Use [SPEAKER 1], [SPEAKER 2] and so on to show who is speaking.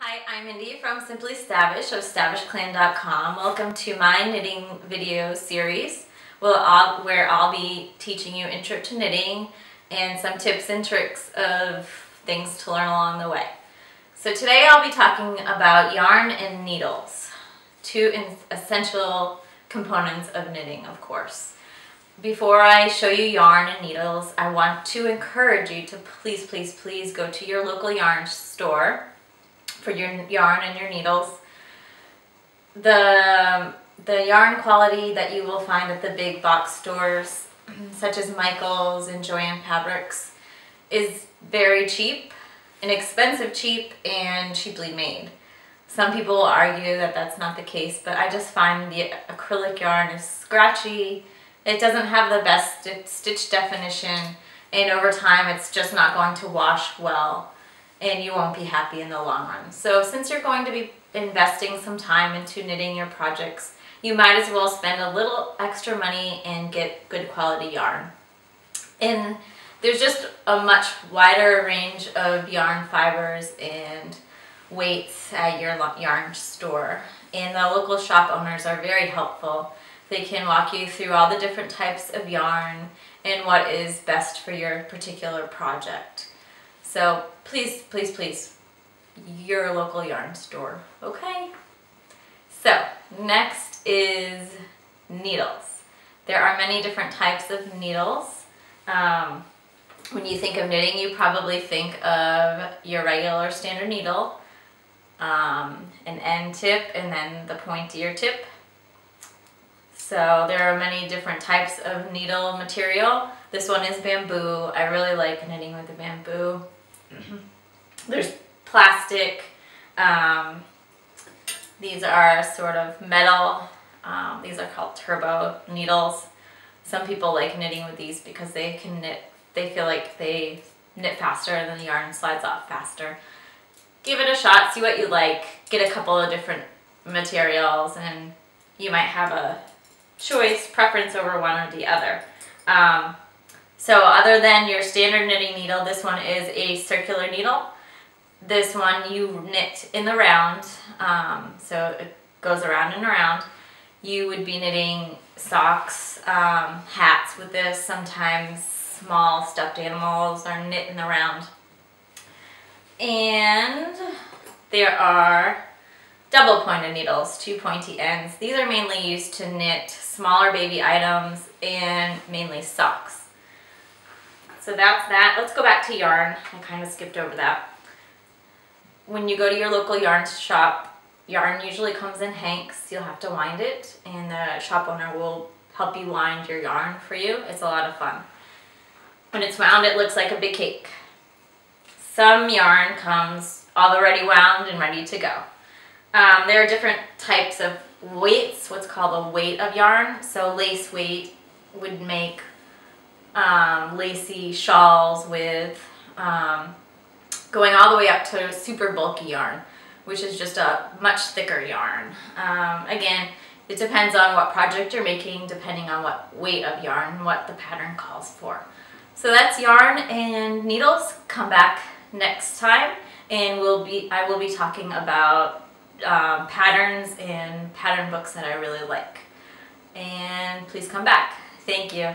[SPEAKER 1] Hi, I'm Mindy from Simply Stavish of StavishClan.com. Welcome to my knitting video series where I'll be teaching you intro to knitting and some tips and tricks of things to learn along the way. So today I'll be talking about yarn and needles, two essential components of knitting, of course. Before I show you yarn and needles, I want to encourage you to please go to your local yarn store for your yarn and your needles. The yarn quality that you will find at the big box stores, such as Michaels and Joann Fabrics, is very cheap, inexpensive cheap, and cheaply made. Some people will argue that that's not the case, but I just find the acrylic yarn is scratchy. It doesn't have the best stitch definition, and over time it's just not going to wash well, and you won't be happy in the long run. So since you're going to be investing some time into knitting your projects, you might as well spend a little extra money and get good quality yarn. And there's just a much wider range of yarn fibers and weights at your yarn store. And the local shop owners are very helpful. They can walk you through all the different types of yarn and what is best for your particular project. So please, your local yarn store, okay? So next is needles. There are many different types of needles. When you think of knitting, you probably think of your regular standard needle, an end tip, and then the pointier tip. So there are many different types of needle material. This one is bamboo. I really like knitting with the bamboo. There's plastic. These are sort of metal. These are called turbo needles. Some people like knitting with these because they can knit. They feel like they knit faster and then the yarn slides off faster. Give it a shot. See what you like. Get a couple of different materials, and you might have a preference over one or the other. So other than your standard knitting needle, this one is a circular needle. This one you knit in the round, so it goes around and around. You would be knitting socks, hats with this. Sometimes small stuffed animals are knit in the round. And there are double pointed needles, two pointy ends. These are mainly used to knit smaller baby items and mainly socks. So that's that. Let's go back to yarn. I kind of skipped over that. When you go to your local yarn shop, yarn usually comes in hanks. You'll have to wind it, and the shop owner will help you wind your yarn for you. It's a lot of fun. When it's wound, it looks like a big cake. Some yarn comes already wound and ready to go. There are different types of weights, what's called a weight of yarn. So lace weight would make lacy shawls with going all the way up to super bulky yarn, which is just a much thicker yarn. Again, it depends on what project you're making, depending on what weight of yarn and what the pattern calls for. So that's yarn and needles. Come back next time, and I will be talking about patterns and pattern books that I really like. And please come back. Thank you.